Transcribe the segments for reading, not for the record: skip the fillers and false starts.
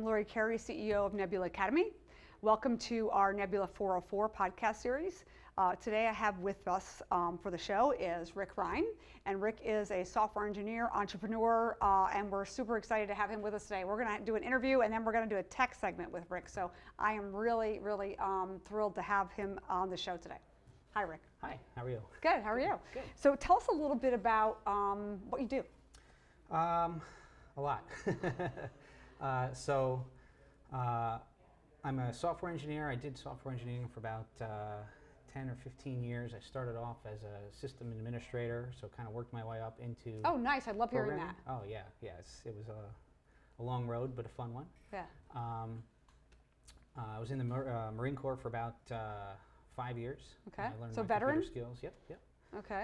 Lori Carey, CEO of Nebula Academy. Welcome to our Nebula 404 podcast series. Today I have with us for the show is Rein, and Rick is a software engineer, entrepreneur, and we're super excited to have him with us today. We're going to do an interview and then we're going to do a tech segment with Rick, so I am really thrilled to have him on the show today. Hi, Rick. Hi, how are you? Good, how are you? Good. So tell us a little bit about what you do. A lot. I'm a software engineer. I did software engineering for about 10 or 15 years. I started off as a system administrator, so kind of worked my way up into Oh, nice. I love hearing that. Oh, yeah. It was a long road, but a fun one. Yeah. I was in the Marine Corps for about 5 years. Okay. I learned So my veteran? computer skills. Yep. Okay.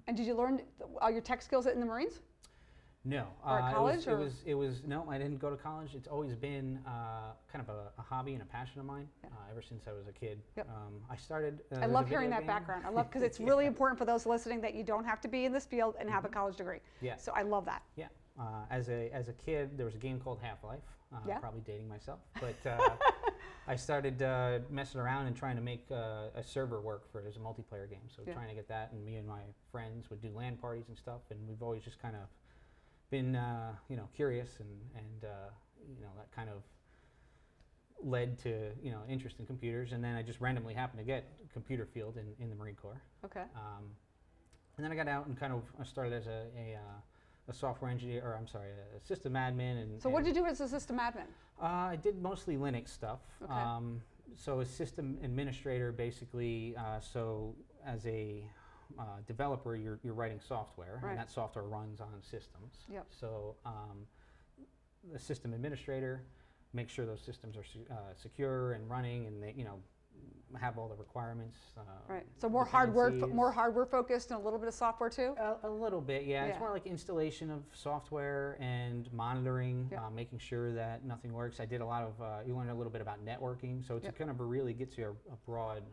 And did you learn all your tech skills in the Marines? No. Or at college? It was no, I didn't go to college. It's always been kind of a hobby and a passion of mine ever since I was a kid. Yep. I started. I love hearing that background. I love, because it's really important for those listening that you don't have to be in this field and have a college degree. Yeah. So I love that. Yeah. As a kid, there was a game called HalfLife. Probably dating myself, but I started messing around and trying to make a server work for it as a multiplayer game. So trying to get that, and me and my friends would do LAN parties and stuff, and we've always just kind of been curious, and that kind of led to interest in computers, and then I just randomly happened to get computer field in the Marine Corps. Okay. And then I got out and kind of started as a software engineer, or I'm sorry, a system admin. And so what did you do as a system admin? I did mostly Linux stuff. Okay. So a system administrator, basically, so as a developer, you're writing software, right, and that software runs on systems. Yep. So the system administrator makes sure those systems are secure and running, and they have all the requirements. Right. So more hardware focused, and a little bit of software too. A little bit, yeah. It's more like installation of software and monitoring, making sure that nothing works. I did a lot of. You learn a little bit about networking, so it's kind of really gets you a broad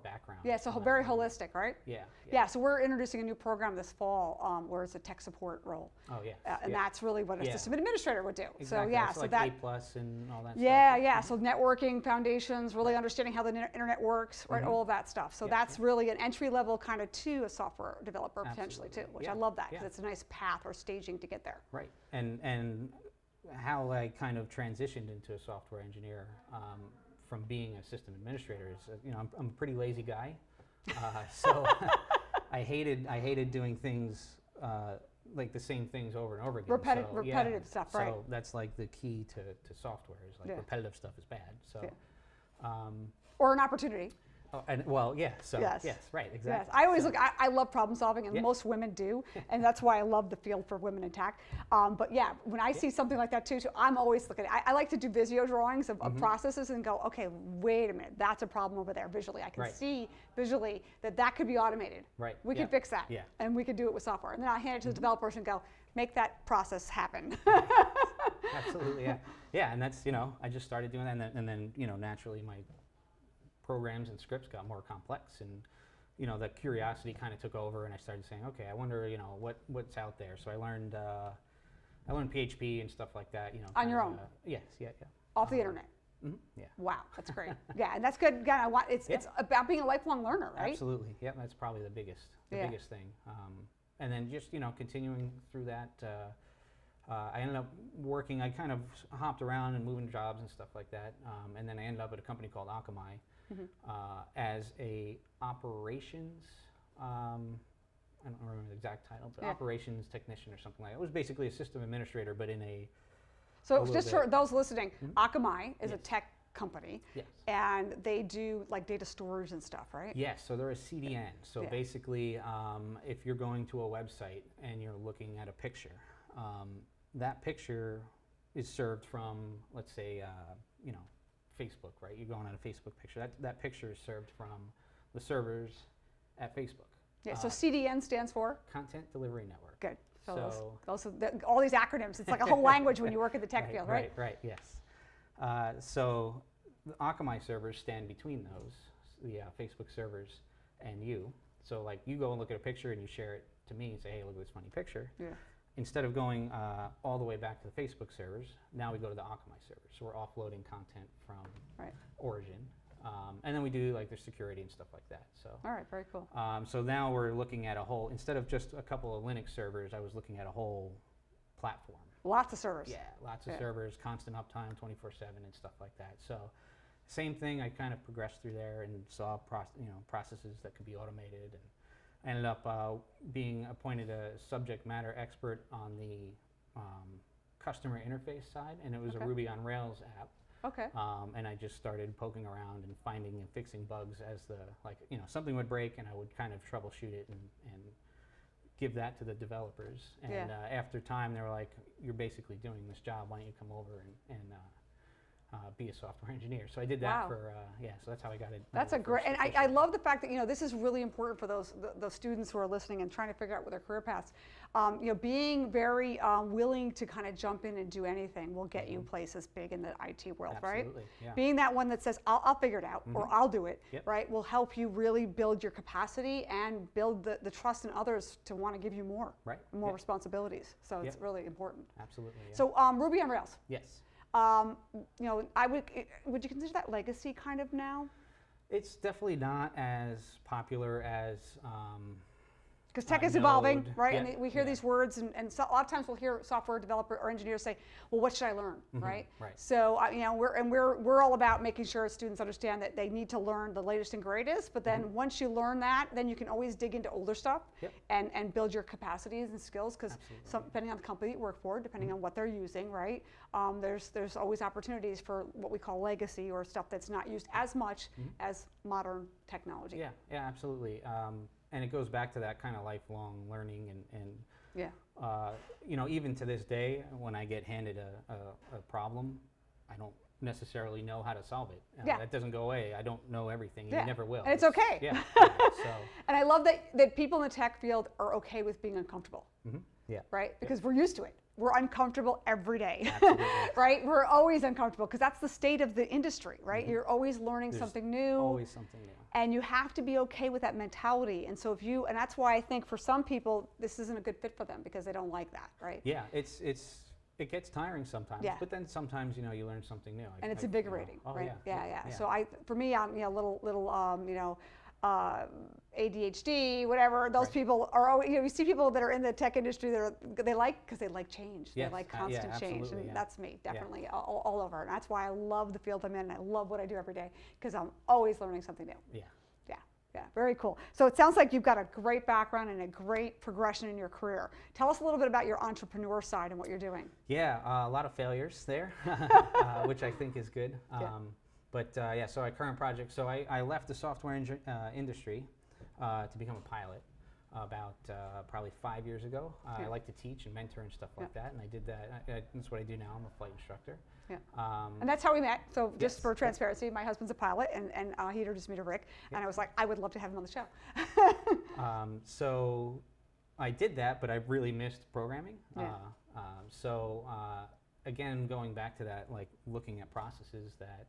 background. Yeah, so very holistic, right? Yeah. So we're introducing a new program this fall where it's a tech support role. Oh, yeah. And that's really what a system administrator would do. Exactly. So like that A+ and all that stuff. Yeah. So networking, foundations, really understanding how the internet works, right? All of that stuff. So that's really an entry level kind of to a software developer potentially too, which I love that, because it's a nice path or staging to get there. Right. And how I kind of transitioned into a software engineer from being a system administrator is, I'm a pretty lazy guy, so I hated doing things like the same things over and over again. Repetitive stuff, right? So that's like the key to software is like repetitive stuff is bad. So, or an opportunity. Oh, and yes, right, exactly. Yes, I always I love problem solving, and most women do, and that's why I love the field for women in tech. But yeah, when I see something like that too, I'm always looking. I like to do Visio drawings of processes and go, okay, wait a minute, that's a problem over there visually. I can see visually that could be automated. Right. We could fix that, and we could do it with software. And then I hand it to the developers and go, make that process happen. Absolutely, yeah. And that's I just started doing that, and then naturally my programs and scripts got more complex, and the curiosity kind of took over, and I started saying, okay, I wonder what's out there. So I learned PHP and stuff like that. On your own? Yes, yeah. Off the internet. Mm-hmm. Yeah. Wow, that's great. Yeah, and that's good. Again, it's about being a lifelong learner, right? Absolutely. Yeah, that's probably the biggest thing. And then just continuing through that. I ended up working. I kind of hopped around and moving jobs and stuff like that, and then I ended up at a company called AKAmai. As a operations, I don't remember the exact title, but operations technician or something like that. It was basically a system administrator, but in a. So just for those listening, AKAmai is a tech company, and they do like data storage and stuff, right? Yes, so they're a CDN. So basically, if you're going to a website and you're looking at a picture, that picture is served from, let's say, Facebook, right? You're going on a Facebook picture. That picture is served from the servers at Facebook. Yeah. So CDN stands for Content Delivery Network. Good. So all these acronyms. It's like a whole language when you work in the tech field, right? Right. Yes. So the Akamai servers stand between those, the Facebook servers, and you. So like you go and look at a picture and you share it to me and say, hey, look at this funny picture. Yeah. instead of going all the way back to the Facebook servers, now we go to the AKAmai servers. So we're offloading content from origin. And then we do like their security and stuff like that. So all right, very cool. So now we're looking at a whole, instead of just a couple of Linux servers, I was looking at a whole platform. Lots of servers. Yeah, lots of servers, constant uptime, 24/7 and stuff like that. So same thing, I kind of progressed through there and saw processes that could be automated, and ended up being appointed a subject matter expert on the customer interface side, and it was a Ruby on Rails app. Okay. And I just started poking around and finding and fixing bugs as something would break, and I would kind of troubleshoot it and give that to the developers. And after time, they were like, "You're basically doing this job. Why don't you come over and be a software engineer?" So I did that for so that's how I got it. That's a great, and I love the fact that this is really important for those students who are listening and trying to figure out what their career paths. Being very willing to kind of jump in and do anything will get you places big in the IT world, right? Yeah. Being that one that says, "I'll figure it out," or "I'll do it," right, will help you really build your capacity and build the trust in others to want to give you more, more responsibilities. So it's really important. Absolutely. Yeah. So Ruby on Rails. Yes. Would you consider that legacy kind of now? It's definitely not as popular as because tech is evolving, right? Yeah. And we hear these words, and so a lot of times we'll hear software developer or engineers say, "Well, what should I learn?" Right? Right. So we're all about making sure students understand that they need to learn the latest and greatest. But then once you learn that, then you can always dig into older stuff and build your capacities and skills. Because depending on the company you work for, depending on what they're using, right? There's always opportunities for what we call legacy, or stuff that's not used as much as modern technology. Yeah. Yeah. Absolutely. And it goes back to that kind of lifelong learning, and even to this day, when I get handed a problem, I don't necessarily know how to solve it. That doesn't go away. I don't know everything, and you never will. And it's okay. So. And I love that people in the tech field are okay with being uncomfortable. Yeah. Right? Because we're used to it. We're uncomfortable every day. Absolutely. Right? We're always uncomfortable because that's the state of the industry, right? You're always learning something new. Always something new. And you have to be okay with that mentality. And so and that's why I think for some people, this isn't a good fit for them because they don't like that, right? Yeah, it gets tiring sometimes, but then sometimes, you learn something new. And it's invigorating, right? Yeah. So for me, I'm, little ADHD, whatever. Those people are always, you see people that are in the tech industry that they like change. Yes. They like constant change, and that's me, definitely, all over. And that's why I love the field I'm in, and I love what I do every day, because I'm always learning something new. Yeah, very cool. So it sounds like you've got a great background and a great progression in your career. Tell us a little bit about your entrepreneur side and what you're doing. Yeah, a lot of failures there, which I think is good. So our current project, so I left the software industry to become a pilot about probably 5 years ago. I like to teach and mentor and stuff like that, and I did that. That's what I do now. I'm a flight instructor. Yeah. And that's how we met. So just for transparency, my husband's a pilot, and he introduced me to Rick, and I was like, I would love to have him on the show. So I did that, but I really missed programming. Again, going back to that, like looking at processes that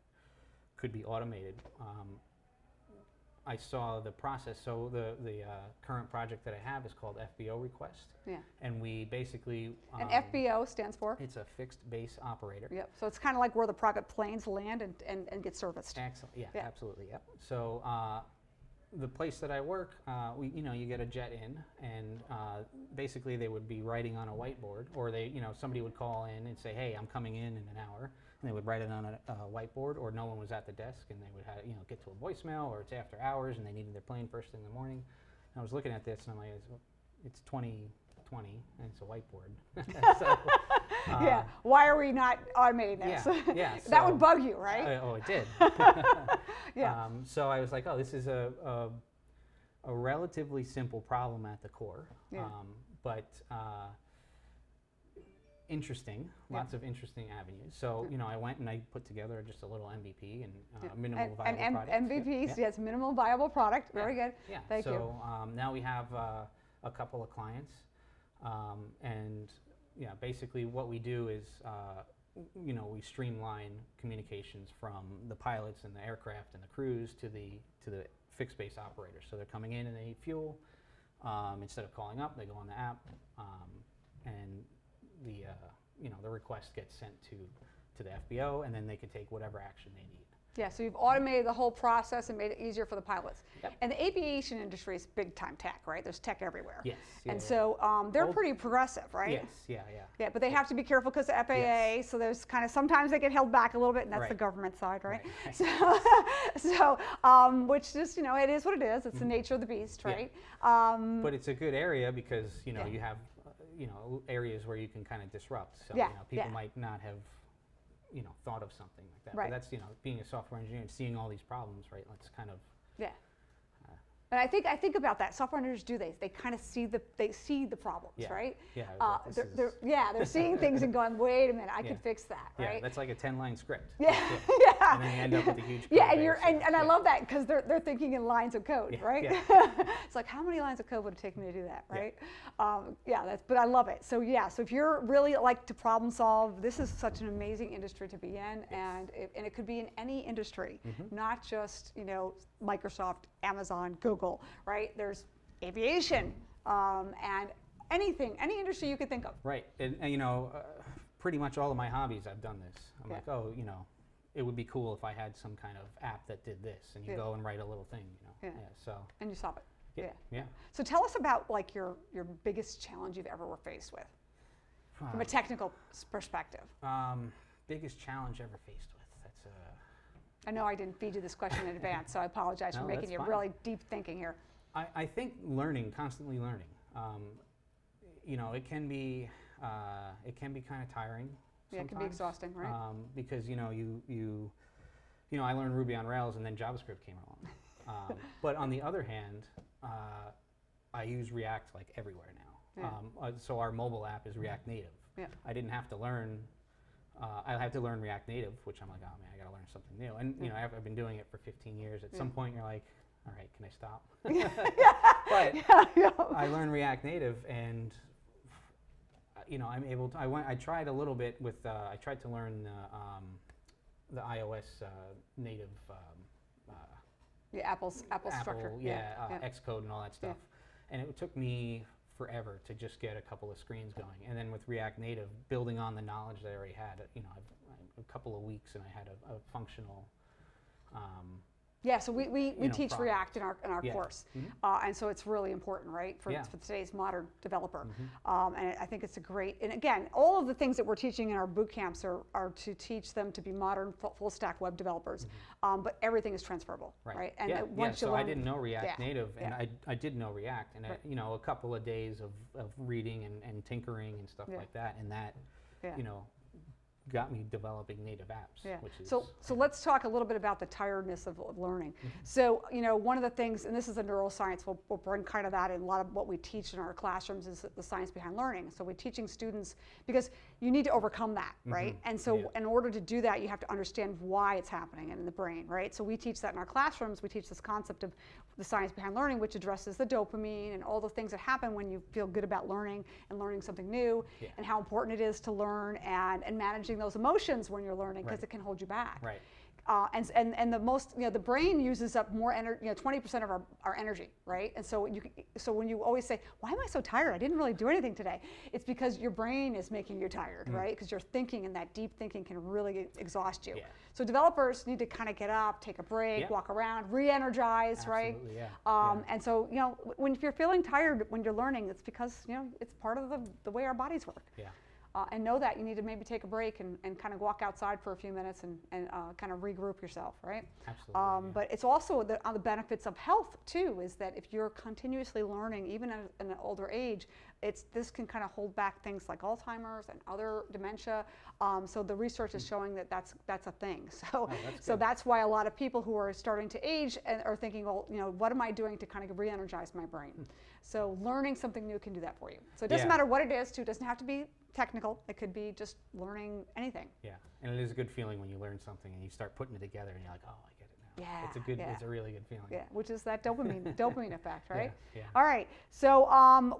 could be automated. I saw the process. So the current project that I have is called FBORequest. Yeah. And we basically. And FBO stands for? It's a fixed base operator. Yep. So it's kind of like where the private planes land and get serviced. Excellent. Yeah. Absolutely. Yep. So the place that I work, you get a jet in, and basically they would be writing on a whiteboard, or somebody would call in and say, "Hey, I'm coming in an hour." And they would write it on a whiteboard, or no one was at the desk, and they would have, get to a voicemail, or it's after hours, and they needed their plane first thing in the morning. And I was looking at this, and I'm like, it's 2020, and it's a whiteboard. So, why are we not automating this? Yeah. That would bug you, right? It did. So I was like, this is a relatively simple problem at the core, but interesting, lots of interesting avenues. So, I went and I put together just a little MVP and minimal viable product. MVPs, yes, minimal viable product. Very good. Yeah. Thank you. So now we have a couple of clients, and basically what we do is, we streamline communications from the pilots and the aircraft and the crews to the fixed base operators. So they're coming in and they need fuel. Instead of calling up, they go on the app. and the the request gets sent to the FBO, and then they can take whatever action they need. Yeah, so you've automated the whole process and made it easier for the pilots. Yep. And the aviation industry is big time tech, right? There's tech everywhere. Yes. And so they're pretty progressive, right? Yes. Yeah. Yeah, but they have to be careful because the FAA. So there's kind of sometimes they get held back a little bit, and that's the government side, right? So which is it is what it is. It's the nature of the beast, right? Yeah. But it's a good area because you have areas where you can kind of disrupt. So people might not have thought of something like that. Right. But that's being a software engineer and seeing all these problems, right? Let's kind of And I think about that. Software engineers do they kind of see the problems, right? Yeah. They're seeing things and going, wait a minute, I could fix that, right? Yeah, that's like a 10-line script. Yeah. And then you end up with a huge code Yeah, base. and I love that because they're thinking in lines of code, right? Yeah. It's like, how many lines of code would it take me to do that, right? But I love it. So so if you're really like to problem solve, this is such an amazing industry to be in, and it could be in any industry, not just Microsoft, Amazon, Google, right? There's aviation and any industry you could think of. Right, and pretty much all of my hobbies I've done this. I'm like, it would be cool if I had some kind of app that did this, and you go and write a little thing, so. And you solve it. Yeah. So tell us about like your biggest challenge you've ever were faced with, from a technical perspective. Biggest challenge ever faced with. That's I know I didn't feed you this question in advance, so I apologize for making you really deep thinking here. I think constantly learning. It can be kind of tiring. Yeah, it can be exhausting, right? Because I learned Ruby on Rails and then JavaScript came along. But on the other hand, I use React like everywhere now. Yeah. So our mobile app is React Native. Yeah. I didn't have to learn. I had to learn React Native, which I'm like, oh man, I got to learn something new. And I've been doing it for 15 years. At some point, you're like, all right, can I stop? But I learned React Native, and I'm able to. I tried a little bit with. I tried to learn the iOS native. Apple structure. Xcode and all that stuff, and it took me forever to just get a couple of screens going. And then with React Native, building on the knowledge that I already had, a couple of weeks, and I had a functional. So we teach product. React in our course, and so it's really important, right, for today's modern developer. And I think it's a great. And again, all of the things that we're teaching in our boot camps are to teach them to be modern full stack web developers. But everything is transferable, right? And once you so learn, I didn't know React Native, and I did know React, and a couple of days of reading and tinkering and stuff like that, and that got me developing native apps. Yeah. Which is So let's talk a little bit about the tiredness of learning. So one of the things, and this is a neuroscience, we'll bring kind of that in. A lot of what we teach in our classrooms is the science behind learning. So we're teaching students because you need to overcome that, right? And so in order to do that, you have to understand why it's happening in the brain, right? So we teach that in our classrooms. We teach this concept of the science behind learning, which addresses the dopamine and all the things that happen when you feel good about learning and learning something new, and how important it is to learn and managing those emotions when you're learning, because it can hold you back. Right. And the most, the brain uses up more energy, 20% of our energy, right? And so when you always say, why am I so tired? I didn't really do anything today. It's because your brain is making you tired, right? Because you're thinking, and that deep thinking can really exhaust you. Yeah. So developers need to kind of get up, take a break, walk around, re-energize, right? Yeah. And so, if you're feeling tired when you're learning, it's because, it's part of the way our bodies work. Yeah. And know that you need to maybe take a break and kind of walk outside for a few minutes and kind of regroup yourself, right? Absolutely. But it's also on the benefits of health too, is that if you're continuously learning, even at an older age, this can kind of hold back things like Alzheimer's and other dementia. So the research is showing that that's a thing. So that's why a lot of people who are starting to age and are thinking, well, what am I doing to kind of re-energize my brain? So learning something new can do that for you. So it doesn't matter what it is too. It doesn't have to be technical. It could be just learning anything. Yeah, and it is a good feeling when you learn something and you start putting it together and you're like, oh, I get it now. Yeah. It's a really good feeling. Yeah, which is that dopamine effect, right? Yeah. All right, so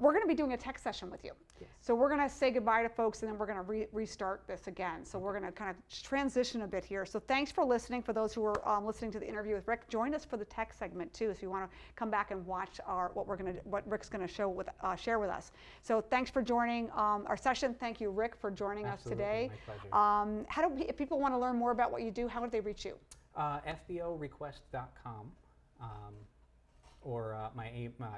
we're going to be doing a tech session with you. Yes. So we're going to say goodbye to folks, and then we're going to restart this again. So we're going to kind of transition a bit here. So thanks for listening. For those who are listening to the interview with Rick, join us for the tech segment too, if you want to come back and watch what Rick's going to share with us. So thanks for joining our session. Thank you, Rick, for joining us today. My pleasure. If people want to learn more about what you do, how would they reach you? FBORequest.com, or my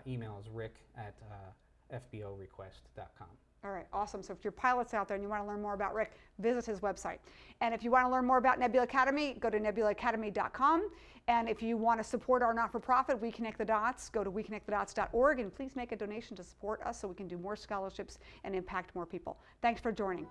email is rick@FBORequest.com. All right, awesome. So if you're pilots out there and you want to learn more about Rick, visit his website. And if you want to learn more about Nebula Academy, go to nebulaacademy.com. And if you want to support our not-for-profit, We Connect the Dots, go to weconnectthedots.org, and please make a donation to support us so we can do more scholarships and impact more people. Thanks for joining.